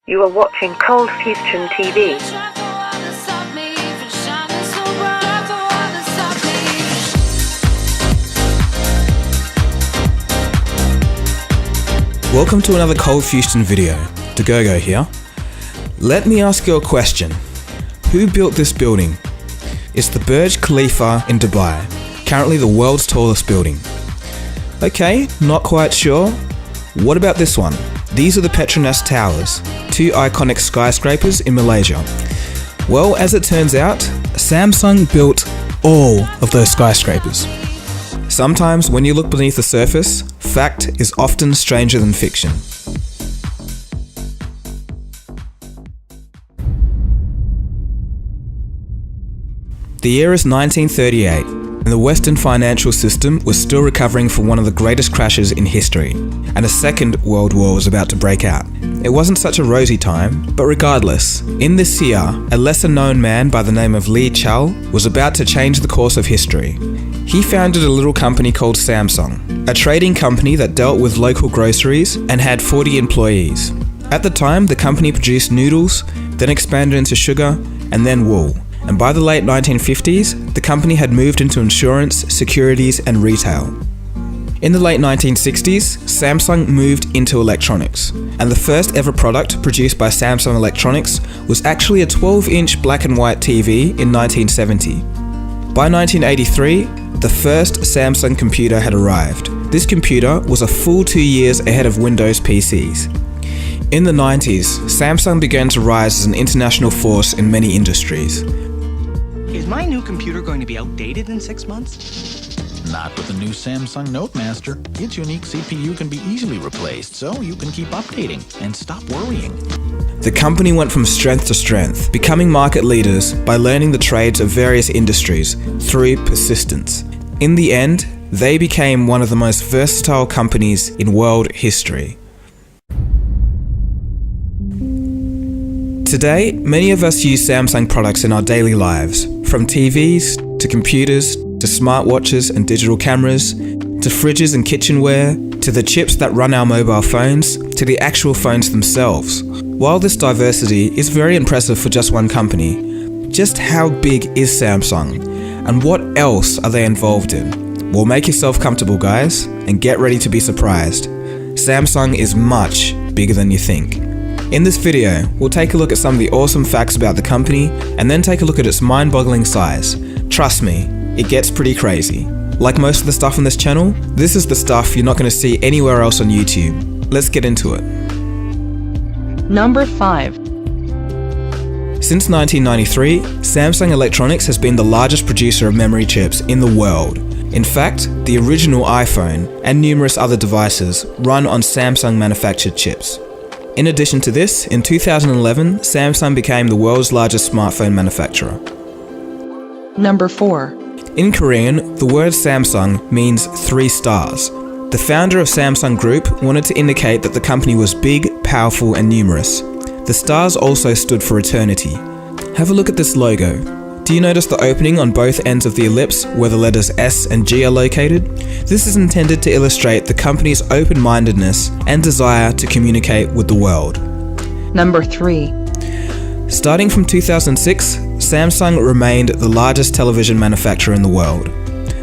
You are watching Cold Fusion TV. Welcome to another Cold Fusion video. DeGogo here. Let me ask you a question. Who built this building? It's the Burj Khalifa in Dubai, currently the world's tallest building. Okay, not quite sure. What about this one? These are the Petronas Towers, two iconic skyscrapers in Malaysia. Well, as it turns out, Samsung built all of those skyscrapers. Sometimes when you look beneath the surface, fact is often stranger than fiction. The year is 1938, and the Western financial system was still recovering from one of the greatest crashes in history, and a second world war was about to break out. It wasn't such a rosy time, but regardless, in this year, a lesser known man by the name of Lee Chul was about to change the course of history. He founded a little company called Samsung, a trading company that dealt with local groceries and had 40 employees. At the time, the company produced noodles, then expanded into sugar, and then wool. And by the late 1950s, the company had moved into insurance, securities, and retail. In the late 1960s, Samsung moved into electronics, and the first ever product produced by Samsung Electronics was actually a 12-inch black and white TV in 1970. By 1983, the first Samsung computer had arrived. This computer was a full 2 years ahead of Windows PCs. In the 90s, Samsung began to rise as an international force in many industries. Is my new computer going to be outdated in 6 months? Not with the new Samsung Note Master. Its unique CPU can be easily replaced, so you can keep updating and stop worrying. The company went from strength to strength, becoming market leaders by learning the trades of various industries through persistence. In the end, they became one of the most versatile companies in world history. Today, many of us use Samsung products in our daily lives, from TVs to computers to smartwatches and digital cameras, to fridges and kitchenware, to the chips that run our mobile phones, to the actual phones themselves. While this diversity is very impressive for just one company, just how big is Samsung? And what else are they involved in? Well, make yourself comfortable, guys, and get ready to be surprised. Samsung is much bigger than you think. In this video, we'll take a look at some of the awesome facts about the company and then take a look at its mind-boggling size. Trust me, it gets pretty crazy. Like most of the stuff on this channel, this is the stuff you're not going to see anywhere else on YouTube. Let's get into it. Number 5. Since 1993, Samsung Electronics has been the largest producer of memory chips in the world. In fact, the original iPhone and numerous other devices run on Samsung manufactured chips. In addition to this, in 2011, Samsung became the world's largest smartphone manufacturer. Number 4. In Korean, the word Samsung means 3 stars. The founder of Samsung Group wanted to indicate that the company was big, powerful, and numerous. The stars also stood for eternity. Have a look at this logo. Do you notice the opening on both ends of the ellipse where the letters S and G are located? This is intended to illustrate the company's open-mindedness and desire to communicate with the world. Number 3. Starting from 2006, Samsung remained the largest television manufacturer in the world.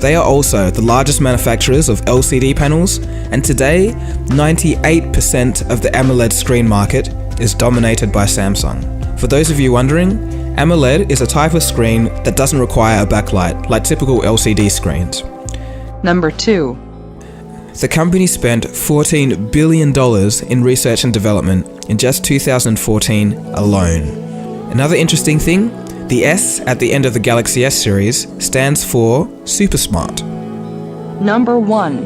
They are also the largest manufacturers of LCD panels, and today, 98% of the AMOLED screen market is dominated by Samsung. For those of you wondering, AMOLED is a type of screen that doesn't require a backlight like typical LCD screens. Number 2. The company spent $14 billion in research and development in just 2014 alone. Another interesting thing, the S at the end of the Galaxy S series stands for Super Smart. Number 1.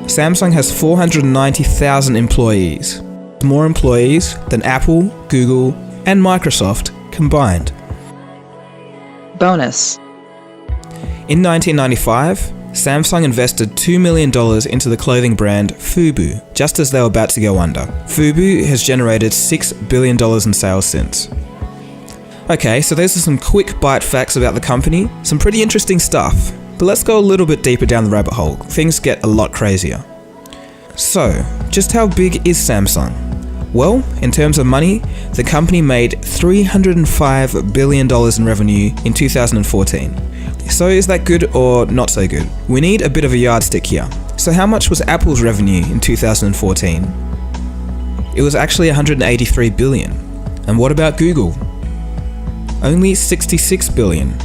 Samsung has 490,000 employees, more employees than Apple, Google, and Microsoft combined. Bonus. In 1995, Samsung invested $2 million into the clothing brand Fubu, just as they were about to go under. Fubu has generated $6 billion in sales since. Okay, so those are some quick bite facts about the company, some pretty interesting stuff, but let's go a little bit deeper down the rabbit hole. Things get a lot crazier. So, just how big is Samsung? Well, in terms of money, the company made $305 billion in revenue in 2014. So is that good or not so good? We need a bit of a yardstick here. So how much was Apple's revenue in 2014? It was actually $183 billion. And what about Google? Only $66 billion.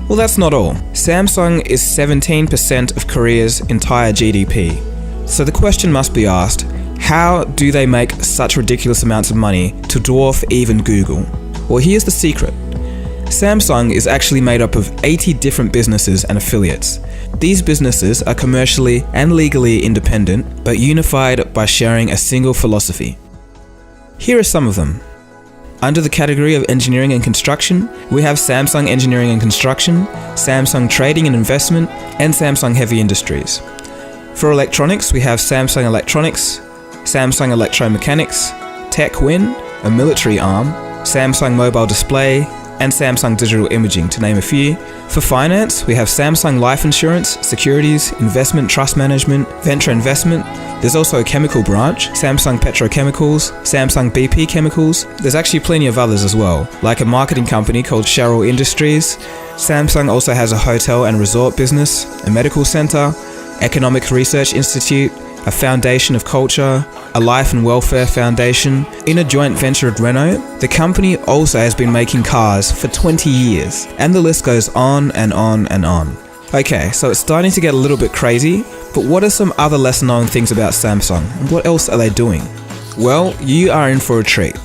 Well, that's not all. Samsung is 17% of Korea's entire GDP. So the question must be asked, how do they make such ridiculous amounts of money to dwarf even Google? Well, here's the secret. Samsung is actually made up of 80 different businesses and affiliates. These businesses are commercially and legally independent, but unified by sharing a single philosophy. Here are some of them. Under the category of engineering and construction, we have Samsung Engineering and Construction, Samsung Trading and Investment, and Samsung Heavy Industries. For electronics, we have Samsung Electronics, Samsung Electromechanics, TechWin, a military arm, Samsung Mobile Display, and Samsung Digital Imaging, to name a few. For finance, we have Samsung Life Insurance, Securities, Investment Trust Management, Venture Investment. There's also a chemical branch, Samsung Petrochemicals, Samsung BP Chemicals. There's actually plenty of others as well, like a marketing company called Cheryl Industries. Samsung also has a hotel and resort business, a medical center, Economic Research Institute, a foundation of culture, a life and welfare foundation. In a joint venture with Renault, the company also has been making cars for 20 years, and the list goes on and on and on. Okay, so it's starting to get a little bit crazy, but what are some other lesser known things about Samsung, and what else are they doing? Well, you are in for a treat.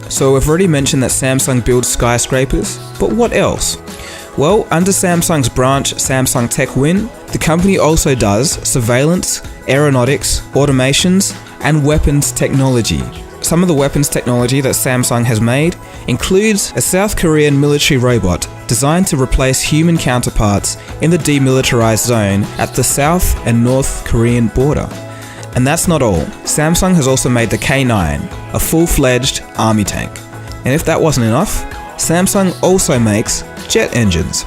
So we've already mentioned that Samsung builds skyscrapers, but what else? Well, under Samsung's branch, Samsung TechWin, the company also does surveillance, aeronautics, automations, and weapons technology. Some of the weapons technology that Samsung has made includes a South Korean military robot designed to replace human counterparts in the demilitarized zone at the South and North Korean border. And that's not all. Samsung has also made the K9, a full-fledged army tank. And if that wasn't enough, Samsung also makes jet engines.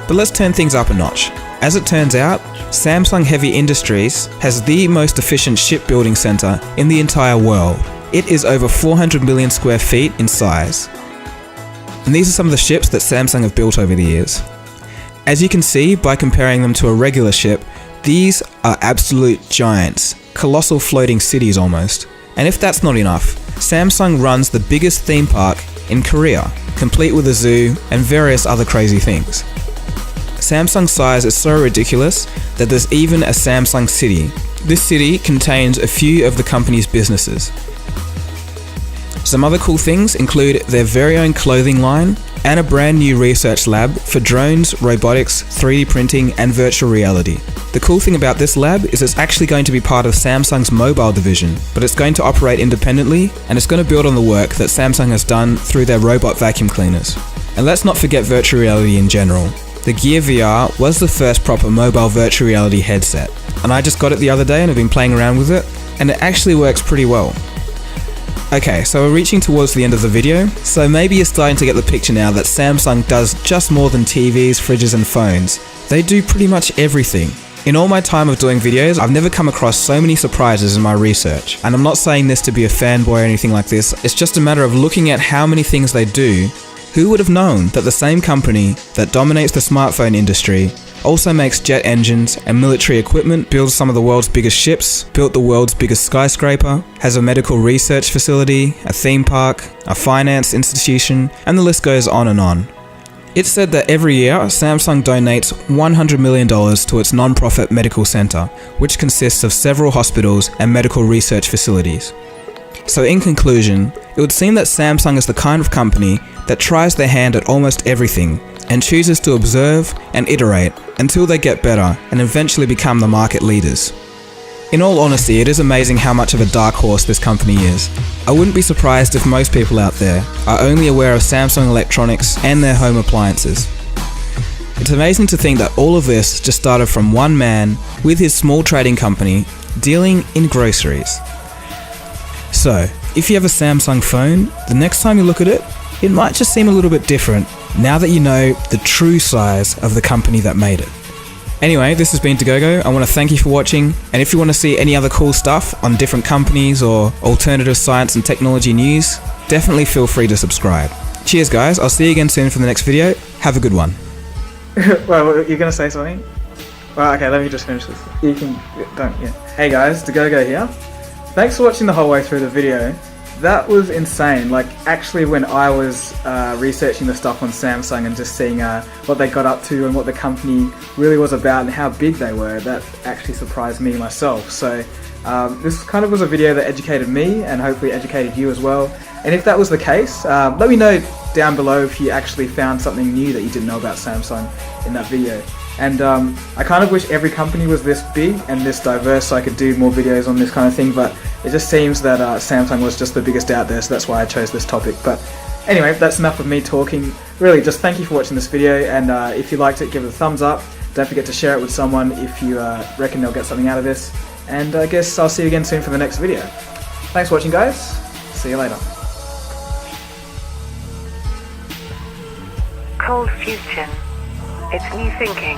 But let's turn things up a notch. As it turns out, Samsung Heavy Industries has the most efficient shipbuilding center in the entire world. It is over 400 million square feet in size. And these are some of the ships that Samsung have built over the years. As you can see by comparing them to a regular ship, these are absolute giants, colossal floating cities almost. And if that's not enough, Samsung runs the biggest theme park in Korea, complete with a zoo and various other crazy things. Samsung's size is so ridiculous that there's even a Samsung City. This city contains a few of the company's businesses. Some other cool things include their very own clothing line and a brand new research lab for drones, robotics, 3D printing, and virtual reality. The cool thing about this lab is it's actually going to be part of Samsung's mobile division, but it's going to operate independently, and it's going to build on the work that Samsung has done through their robot vacuum cleaners. And let's not forget virtual reality in general. The Gear VR was the first proper mobile virtual reality headset, and I just got it the other day and have been playing around with it, and it actually works pretty well. Okay, so we're reaching towards the end of the video, so maybe you're starting to get the picture now that Samsung does just more than TVs, fridges and phones. They do pretty much everything. In all my time of doing videos, I've never come across so many surprises in my research. And I'm not saying this to be a fanboy or anything like this, it's just a matter of looking at how many things they do. Who would have known that the same company that dominates the smartphone industry also makes jet engines and military equipment, builds some of the world's biggest ships, built the world's biggest skyscraper, has a medical research facility, a theme park, a finance institution, and the list goes on and on. It's said that every year, Samsung donates $100 million to its non-profit medical center, which consists of several hospitals and medical research facilities. So in conclusion, it would seem that Samsung is the kind of company that tries their hand at almost everything and chooses to observe and iterate until they get better and eventually become the market leaders. In all honesty, it is amazing how much of a dark horse this company is. I wouldn't be surprised if most people out there are only aware of Samsung electronics and their home appliances. It's amazing to think that all of this just started from one man with his small trading company dealing in groceries. So, if you have a Samsung phone, the next time you look at it, it might just seem a little bit different now that you know the true size of the company that made it. Anyway, this has been Dagogo. I want to thank you for watching, and if you want to see any other cool stuff on different companies or alternative science and technology news, definitely feel free to subscribe. Cheers guys, I'll see you again soon for the next video. Have a good one. Well, you're gonna say something? Well, okay, let me just finish this. You can, yeah. Hey guys, Dagogo here. Thanks for watching the whole way through the video. That was insane. Like, actually, when I was researching the stuff on Samsung and just seeing what they got up to and what the company really was about and how big they were, that actually surprised me myself. So this kind of was a video that educated me and hopefully educated you as well. And if that was the case, let me know down below if you actually found something new that you didn't know about Samsung in that video. And I kind of wish every company was this big and this diverse so I could do more videos on this kind of thing, but it just seems that Samsung was just the biggest out there, so that's why I chose this topic. But anyway, that's enough of me talking. Really, just thank you for watching this video, and if you liked it, give it a thumbs up. Don't forget to share it with someone if you reckon they'll get something out of this. And I guess I'll see you again soon for the next video. Thanks for watching, guys. See you later. Cold fusion. It's new thinking.